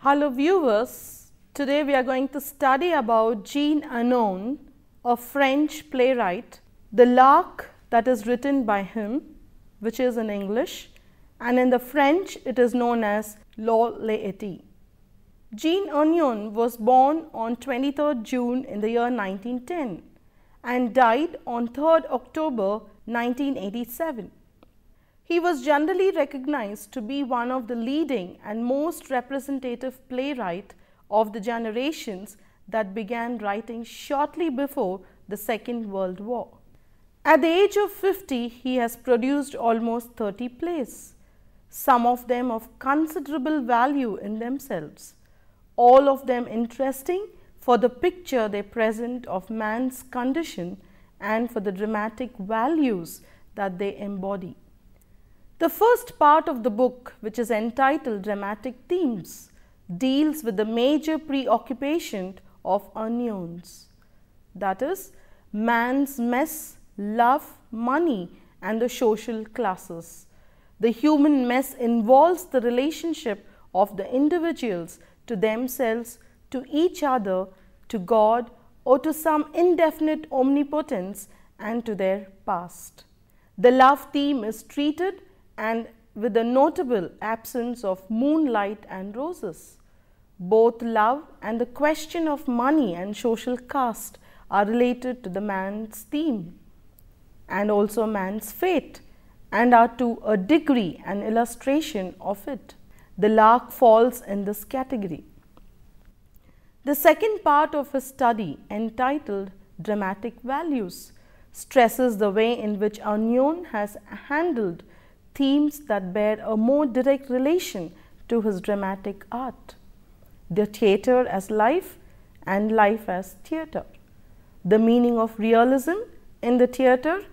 Hello viewers, today we are going to study about Jean Anouiln, a French playwright. The Lark, that is written by him, which is in English, and in the French it is known as L'Oléetie. Jean Anouiln was born on 23rd June in the year 1910 and died on 3rd October 1987. He was generally recognized to be one of the leading and most representative playwrights of the generations that began writing shortly before the Second World War. At the age of 50, he has produced almost 30 plays, some of them of considerable value in themselves, all of them interesting for the picture they present of man's condition and for the dramatic values that they embody. The first part of the book, which is entitled Dramatic Themes, deals with the major preoccupation of Anouiln's, that is, man's mess, love, money and the social classes. The human mess involves the relationship of the individuals to themselves, to each other, to God or to some indefinite omnipotence and to their past. The love theme is treated and with a notable absence of moonlight and roses. Both love and the question of money and social caste are related to the man's theme and also man's fate and are to a degree an illustration of it. The Lark falls in this category. The second part of his study, entitled Dramatic Values, stresses the way in which Anouiln has handled themes that bear a more direct relation to his dramatic art. The theatre as life and life as theatre. The meaning of realism in the theatre,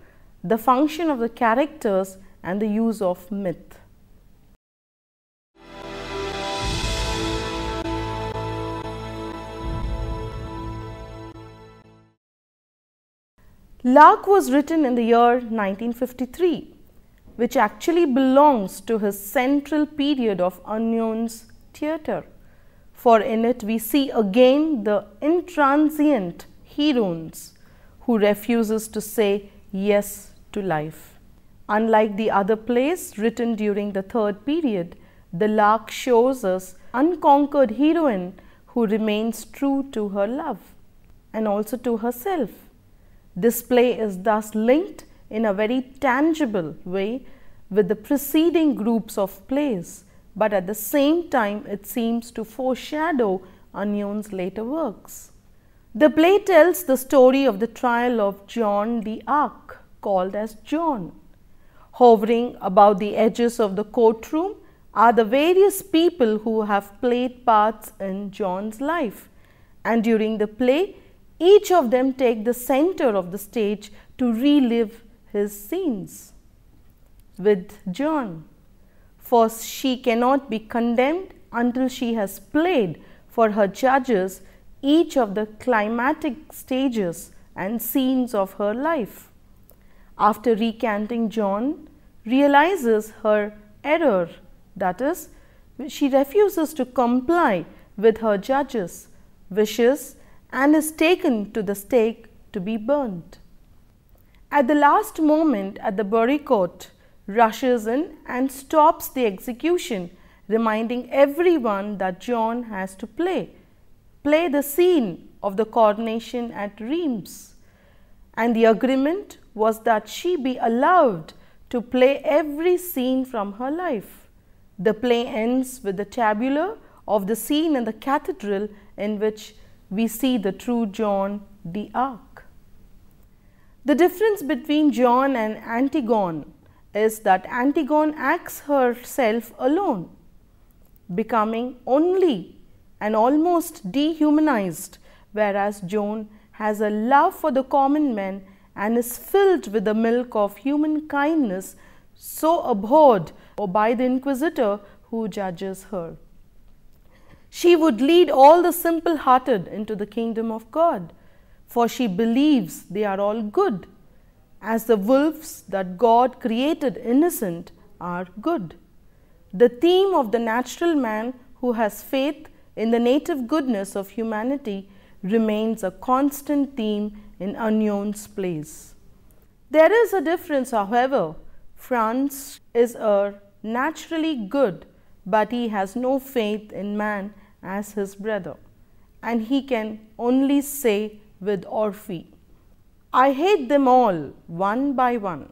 the function of the characters and the use of myth. Lark was written in the year 1953. Which actually belongs to his central period of Anouiln's theatre, for in it we see again the intransient heroines who refuses to say yes to life. Unlike the other plays written during the third period, the Lark shows us unconquered heroine who remains true to her love and also to herself. This play is thus linked in a very tangible way with the preceding groups of plays, but at the same time it seems to foreshadow Anouiln's later works. The play tells the story of the trial of John d'Arc, called as John. Hovering above the edges of the courtroom are the various people who have played parts in John's life, and during the play each of them take the center of the stage to relive his scenes with John, for she cannot be condemned until she has played for her judges each of the climatic stages and scenes of her life. After recanting, John realizes her error, that is, she refuses to comply with her judges' wishes and is taken to the stake to be burnt. At the last moment, at the bourriquot rushes in and stops the execution, reminding everyone that John has to play the scene of the coronation at Reims, and the agreement was that she be allowed to play every scene from her life. The play ends with the tableau of the scene in the cathedral in which we see the true John d'Arc. The difference between John and Antigone is that Antigone acts herself alone, becoming only and almost dehumanized, whereas John has a love for the common man and is filled with the milk of human kindness, so abhorred by the inquisitor who judges her. She would lead all the simple-hearted into the kingdom of God, for she believes they are all good, as the wolves that God created innocent are good. The theme of the natural man who has faith in the native goodness of humanity remains a constant theme in Anouiln's plays. There is a difference, however. Franz is a naturally good, but he has no faith in man as his brother, and he can only say with Orphy, "I hate them all one by one."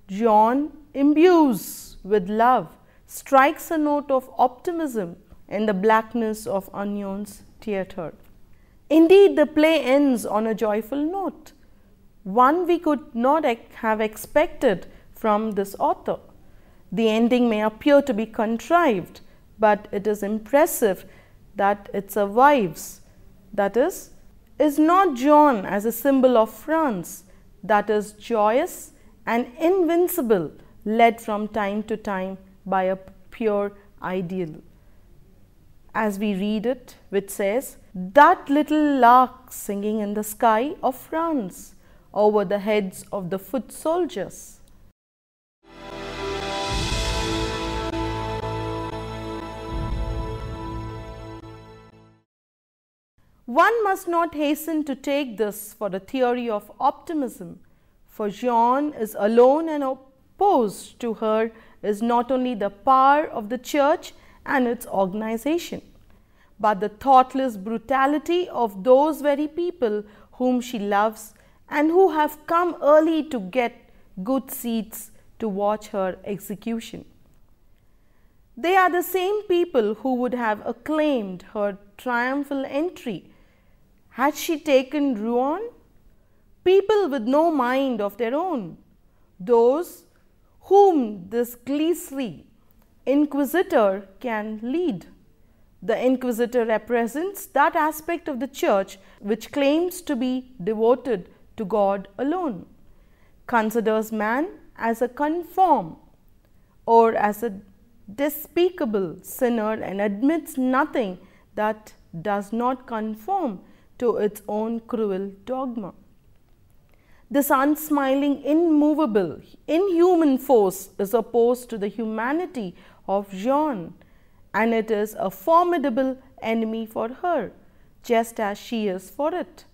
John imbues with love, strikes a note of optimism in the blackness of Anouiln's theatre. Indeed, the play ends on a joyful note, one we could not have expected from this author. The ending may appear to be contrived, but it is impressive that it survives. That is not John as a symbol of France, that is joyous and invincible, led from time to time by a pure ideal. As we read it, which says, "That little lark singing in the sky of France over the heads of the foot soldiers." One must not hasten to take this for a theory of optimism, for Jeanne is alone, and opposed to her is not only the power of the church and its organization, but the thoughtless brutality of those very people whom she loves and who have come early to get good seats to watch her execution. They are the same people who would have acclaimed her triumphal entry had she taken Rouen, people with no mind of their own, those whom this grisly inquisitor can lead. The inquisitor represents that aspect of the church which claims to be devoted to God alone, considers man as a conform or as a despicable sinner, and admits nothing that does not conform to its own cruel dogma. This unsmiling, immovable, inhuman force is opposed to the humanity of Jeanne, and it is a formidable enemy for her, just as she is for it.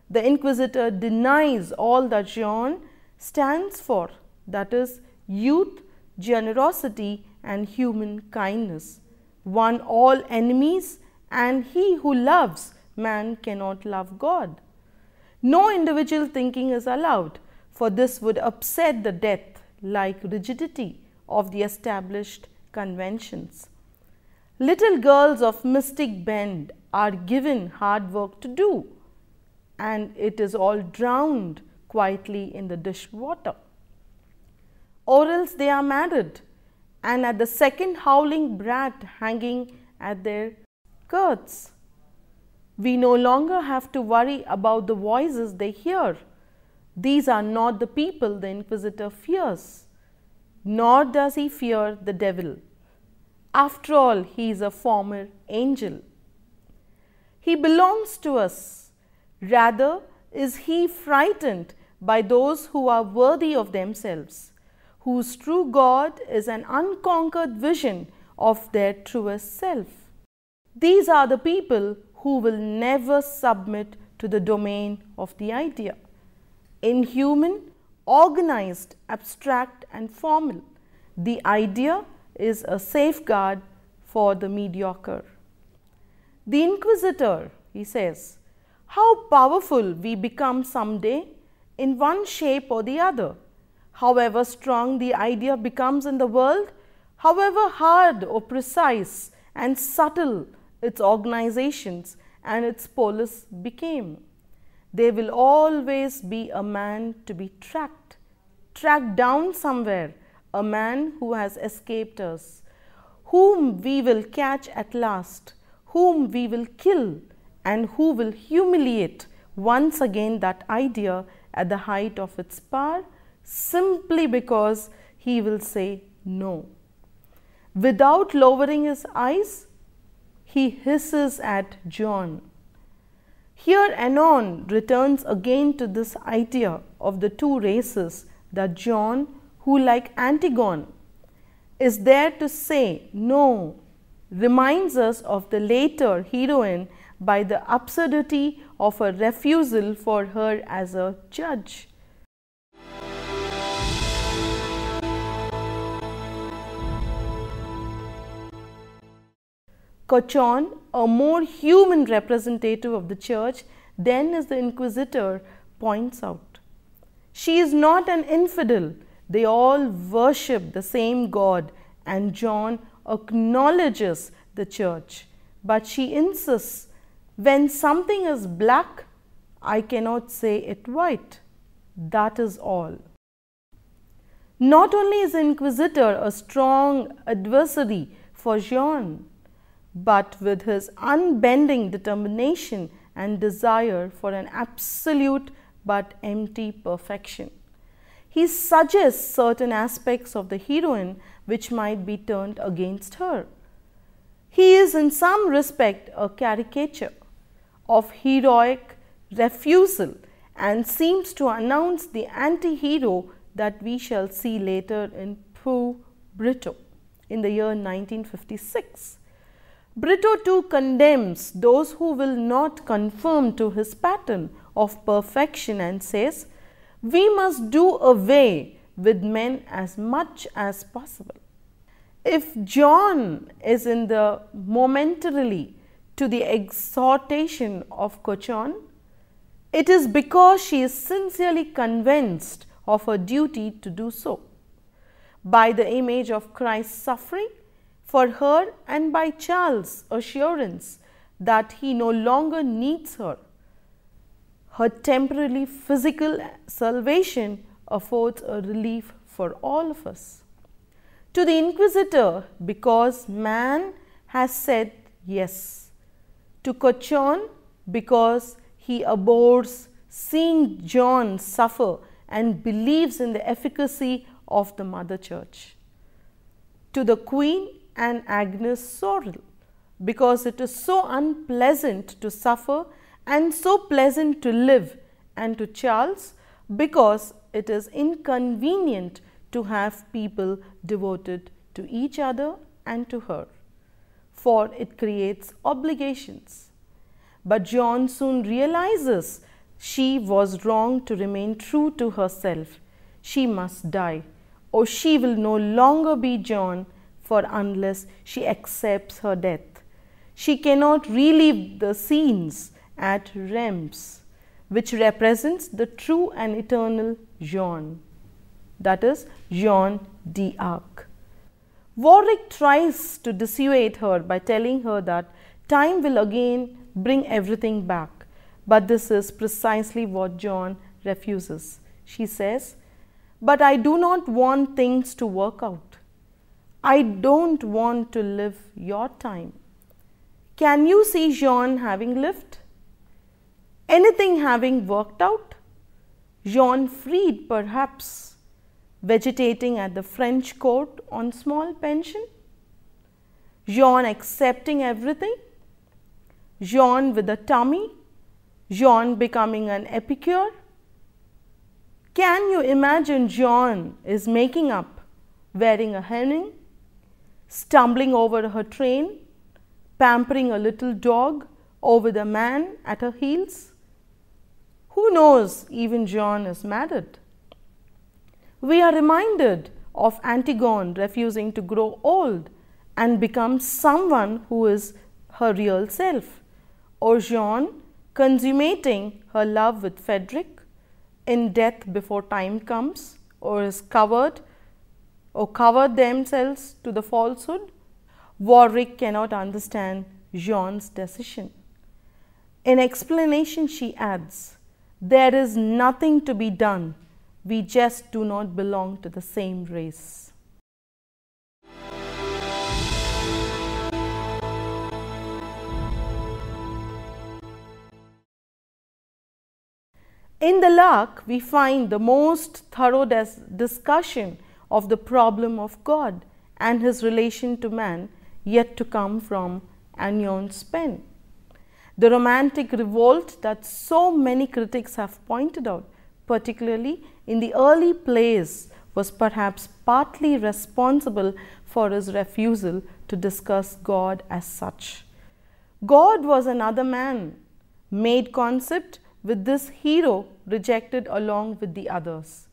The inquisitor denies all that Jeanne stands for, that is, youth, generosity, and human kindness. One all enemies, and he who loves man cannot love God. No individual thinking is allowed, for this would upset the death-like rigidity of the established conventions. Little girls of mystic bent are given hard work to do, and it is all drowned quietly in the dishwater. Or else they are married, and at the second howling brat hanging at their skirts. We no longer have to worry about the voices they hear. These are not the people the inquisitor fears, nor does he fear the devil. After all, he is a former angel. He belongs to us. Rather is he frightened by those who are worthy of themselves, whose true God is an unconquered vision of their truest self. These are the people who will never submit to the domain of the idea. Inhuman, organized, abstract, and formal, the idea is a safeguard for the mediocre. The inquisitor, he says, how powerful we become someday in one shape or the other. However strong the idea becomes in the world, however hard or precise and subtle its organizations and its police became, there will always be a man to be tracked down somewhere, a man who has escaped us, whom we will catch at last, whom we will kill, and who will humiliate once again that idea at the height of its power, simply because he will say no. Without lowering his eyes, he hisses at John. Here Anouiln returns again to this idea of the two races, that John, who like Antigone, is there to say no, reminds us of the later heroine by the absurdity of a refusal for her as a judge. Anouiln, a more human representative of the church than is the inquisitor, points out. She is not an infidel. They all worship the same God, and John acknowledges the church. But she insists, when something is black, I cannot say it white. That is all. Not only is the inquisitor a strong adversary for John, but with his unbending determination and desire for an absolute but empty perfection, he suggests certain aspects of the heroine which might be turned against her. He is in some respect a caricature of heroic refusal and seems to announce the anti-hero that we shall see later in Poor Brito in the year 1956. Brito too condemns those who will not conform to his pattern of perfection and says, we must do away with men as much as possible. If John is in the momentarily to the exhortation of Anouiln, it is because she is sincerely convinced of her duty to do so. By the image of Christ's suffering for her and by Charles' assurance that he no longer needs her, her temporarily physical salvation affords a relief for all of us. To the inquisitor, because man has said yes. To Anouiln, because he abhors seeing John suffer and believes in the efficacy of the Mother Church. To the Queen and Agnes Sorel, because it is so unpleasant to suffer and so pleasant to live, and to Charles, because it is inconvenient to have people devoted to each other and to her, for it creates obligations. But John soon realizes she was wrong to remain true to herself. She must die, or she will no longer be John, for unless she accepts her death, she cannot relive the scenes at Reims, which represents the true and eternal Jean, that is, Jeanne d'Arc. Warwick tries to dissuade her by telling her that time will again bring everything back, but this is precisely what John refuses. She says, but I do not want things to work out. I don't want to live your time. Can you see Jean having lived? Anything having worked out? Jean freed perhaps, vegetating at the French court on small pension? Jean accepting everything? Jean with a tummy? Jean becoming an epicure? Can you imagine Jean is making up, wearing a henning, stumbling over her train, pampering a little dog, or with a man at her heels? Who knows, even Jean is married. We are reminded of Antigone refusing to grow old and become someone who is her real self, or Jean consummating her love with Frederick in death before time comes, or is covered themselves to the falsehood. Warwick cannot understand Jean's decision. In explanation, she adds, there is nothing to be done. We just do not belong to the same race. In the Lark, we find the most thorough discussion of the problem of God and his relation to man yet to come from Anouiln's pen. The romantic revolt that so many critics have pointed out, particularly in the early plays, was perhaps partly responsible for his refusal to discuss God as such. God was another man, made concept with this hero rejected along with the others.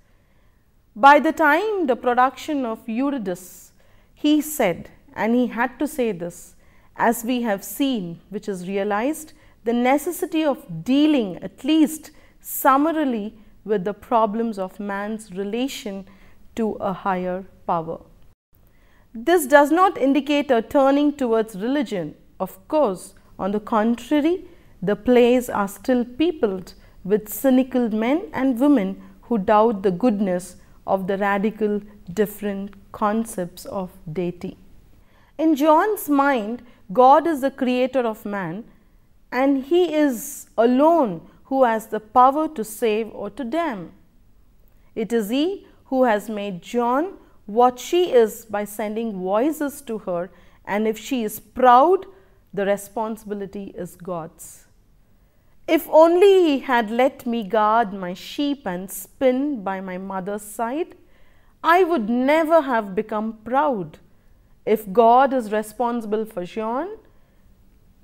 By the time the production of Eurydice, he said, and he had to say this, as we have seen, which is realized, the necessity of dealing at least summarily with the problems of man's relation to a higher power. This does not indicate a turning towards religion. Of course, on the contrary, the plays are still peopled with cynical men and women who doubt the goodness of the radical different concepts of deity. In John's mind, God is the creator of man, and he is alone who has the power to save or to damn. It is he who has made John what she is by sending voices to her, and if she is proud, the responsibility is God's. If only he had let me guard my sheep and spin by my mother's side, I would never have become proud. If God is responsible for Jean,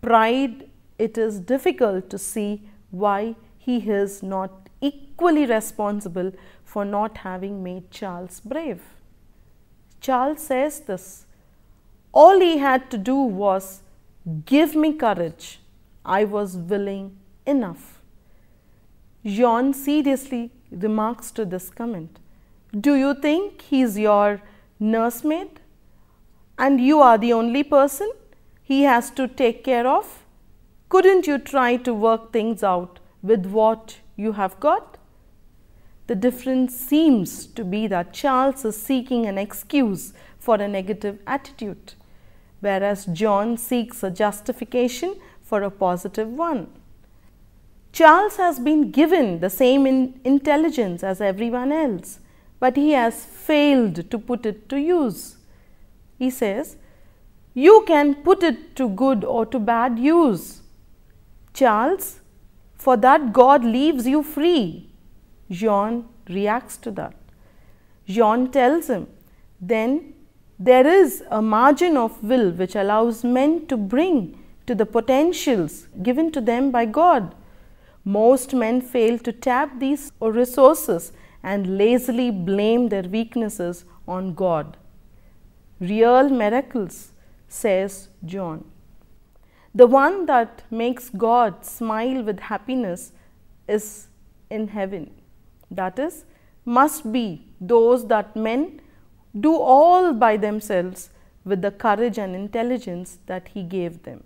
pride, it is difficult to see why he is not equally responsible for not having made Charles brave. Charles says this, all he had to do was give me courage. I was willing enough. Jean seriously remarks to this comment, do you think he is your nursemaid and you are the only person he has to take care of? Couldn't you try to work things out with what you have got? The difference seems to be that Charles is seeking an excuse for a negative attitude, whereas John seeks a justification for a positive one. Charles has been given the same intelligence as everyone else, but he has failed to put it to use. He says, you can put it to good or to bad use. Charles, for that God leaves you free. Jean reacts to that. Jean tells him, then there is a margin of will which allows men to bring to the potentials given to them by God. Most men fail to tap these resources and lazily blame their weaknesses on God. Real miracles, says John. The one that makes God smile with happiness is in heaven. That is, must be those that men do all by themselves with the courage and intelligence that he gave them.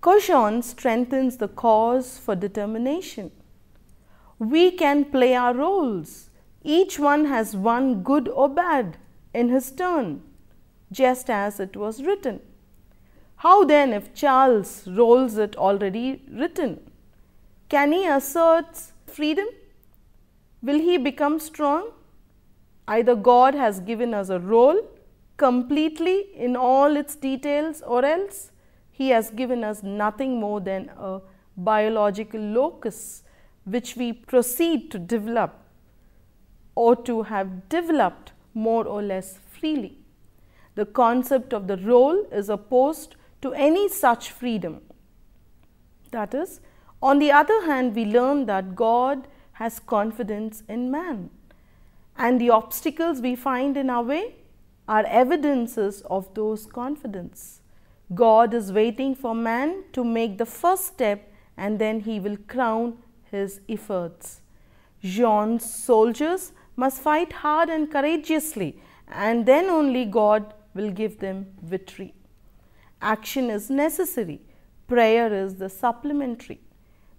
Caution strengthens the cause for determination. We can play our roles. Each one has one good or bad in his turn, just as it was written. How then if Charles rolls it already written? Can he assert freedom? Will he become strong? Either God has given us a role completely in all its details, or else he has given us nothing more than a biological locus which we proceed to develop or to have developed more or less freely. The concept of the role is opposed to any such freedom. That is, on the other hand, we learn that God has confidence in man, and the obstacles we find in our way are evidences of those confidence. God is waiting for man to make the first step, and then he will crown his efforts. Jean's soldiers must fight hard and courageously, and then only God will give them victory. Action is necessary. Prayer is the supplementary.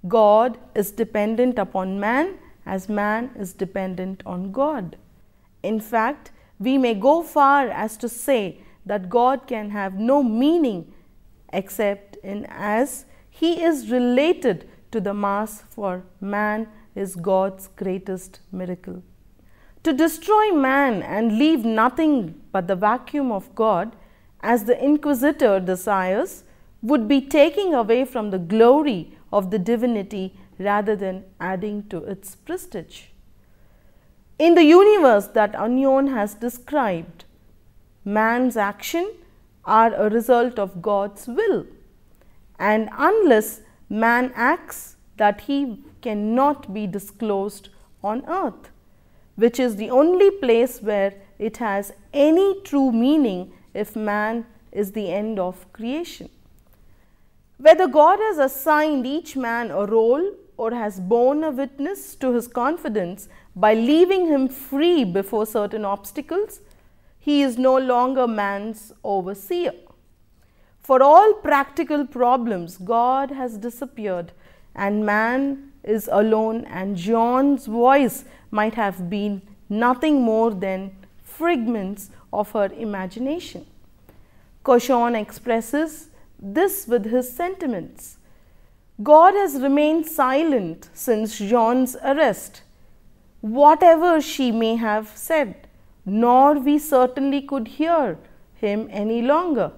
God is dependent upon man as man is dependent on God. In fact, we may go far as to say that God can have no meaning except in as he is related to the mass, for man is God's greatest miracle. To destroy man and leave nothing but the vacuum of God, as the Inquisitor desires, would be taking away from the glory of the divinity rather than adding to its prestige. In the universe that Anouiln has described, man's actions are a result of God's will, and unless man acts, that he cannot be disclosed on earth, which is the only place where it has any true meaning if man is the end of creation. Whether God has assigned each man a role or has borne a witness to his confidence by leaving him free before certain obstacles, he is no longer man's overseer. For all practical problems, God has disappeared and man is alone, and John's voice might have been nothing more than fragments of her imagination. Cauchon expresses this with his sentiments. God has remained silent since John's arrest, whatever she may have said, nor we certainly could hear him any longer.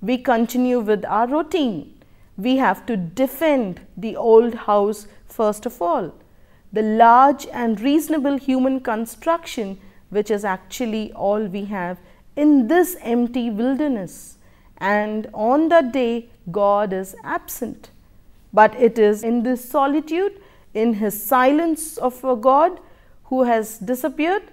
We continue with our routine. We have to defend the old house first of all, the large and reasonable human construction which is actually all we have in this empty wilderness. And on that day, God is absent. But it is in this solitude, in his silence of a God who has disappeared,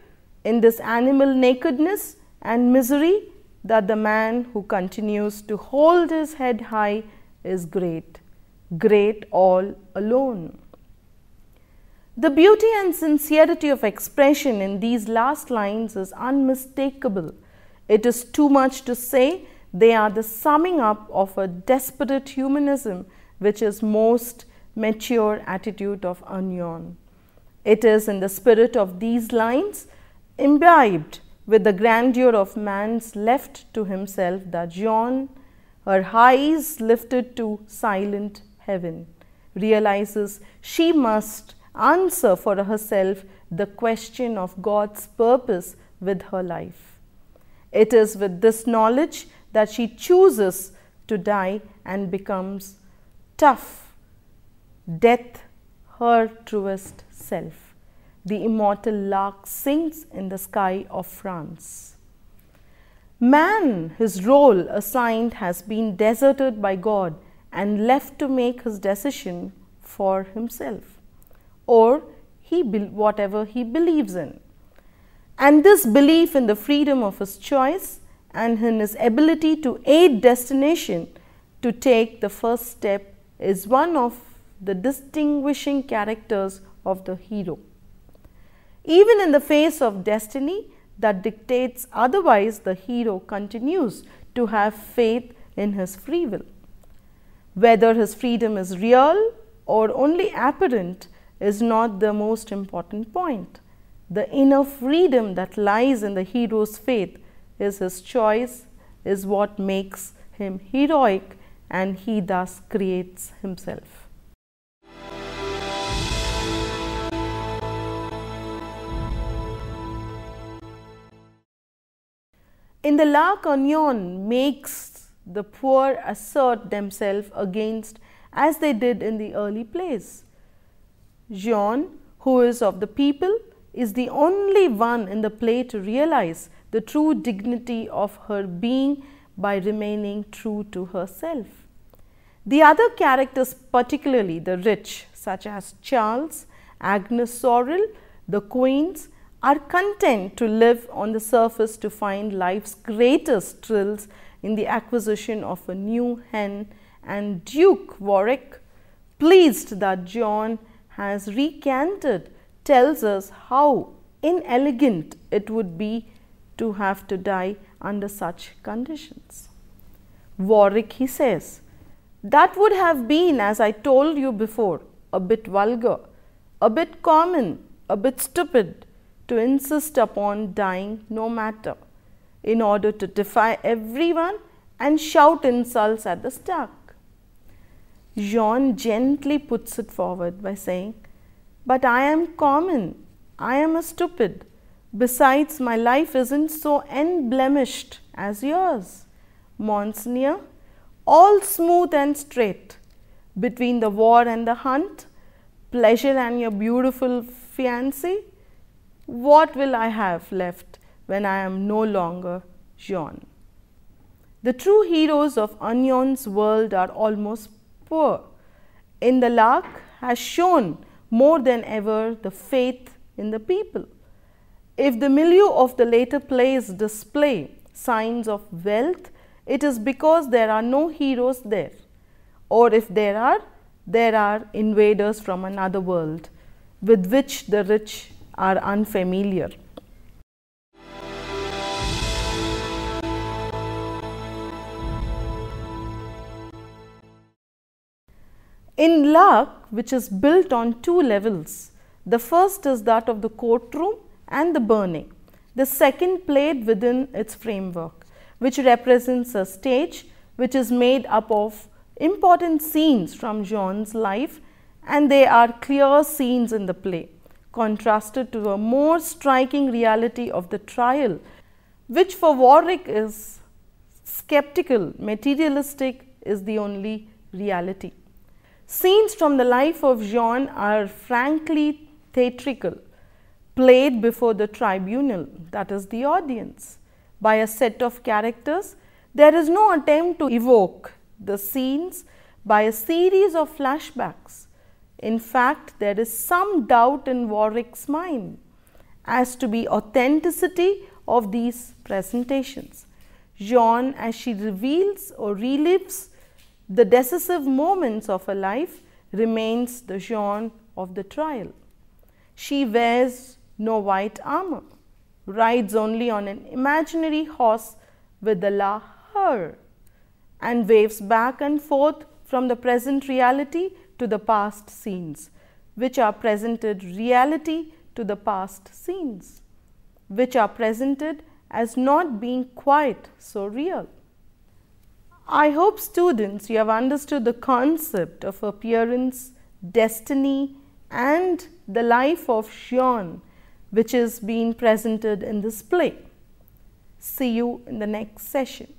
in this animal nakedness and misery, that the man who continues to hold his head high is great, great all alone. The beauty and sincerity of expression in these last lines is unmistakable. It is too much to say they are the summing up of a desperate humanism which is most mature attitude of Anouiln. It is in the spirit of these lines, imbibed with the grandeur of man's left to himself, that John, her eyes lifted to silent heaven, realizes she must answer for herself the question of God's purpose with her life. It is with this knowledge that she chooses to die and becomes tough, death her truest self. The immortal lark sings in the sky of France. Man, his role assigned, has been deserted by God and left to make his decision for himself, or whatever he believes in. And this belief in the freedom of his choice and in his ability to aid destination to take the first step is one of the distinguishing characters of the hero. Even in the face of destiny that dictates otherwise, the hero continues to have faith in his free will. Whether his freedom is real or only apparent is not the most important point. The inner freedom that lies in the hero's faith is his choice, is what makes him heroic, and he thus creates himself. In the Lark, Anouiln makes the poor assert themselves against as they did in the early plays. Jean, who is of the people, is the only one in the play to realize the true dignity of her being by remaining true to herself. The other characters, particularly the rich, such as Charles, Agnes Sorel, the queens, are content to live on the surface to find life's greatest thrills in the acquisition of a new hen, and Duke Warwick, pleased that John has recanted, tells us how inelegant it would be to have to die under such conditions. Warwick, he says, that would have been, as I told you before, a bit vulgar, a bit common, a bit stupid, to insist upon dying no matter, in order to defy everyone and shout insults at the stark. Jean gently puts it forward by saying, but I am common, I am a stupid. Besides, my life isn't so unblemished as yours, Monseigneur, all smooth and straight. Between the war and the hunt, pleasure and your beautiful fiancé? What will I have left when I am no longer Jean? The true heroes of Anouiln's world are almost poor. In the Lark has shown more than ever the faith in the people. If the milieu of the later plays display signs of wealth, it is because there are no heroes there, or if there are invaders from another world with which the rich are unfamiliar. In Lark, which is built on two levels, the first is that of the courtroom and the burning, the second played within its framework, which represents a stage which is made up of important scenes from Jean's life, and they are clear scenes in the play, contrasted to a more striking reality of the trial, which for Warwick is skeptical, materialistic is the only reality. Scenes from the life of Jean are frankly theatrical, played before the tribunal, that is the audience, by a set of characters. There is no attempt to evoke the scenes by a series of flashbacks. In fact, there is some doubt in Warwick's mind as to the authenticity of these presentations. Jean, as she reveals or relives the decisive moments of her life, remains the Jean of the trial. She wears no white armor, rides only on an imaginary horse with the la her, and waves back and forth from the present reality to the past scenes, which are presented reality to the past scenes, which are presented as not being quite so real. I hope, students, you have understood the concept of appearance, destiny, and the life of Jean, which is being presented in this play. See you in the next session.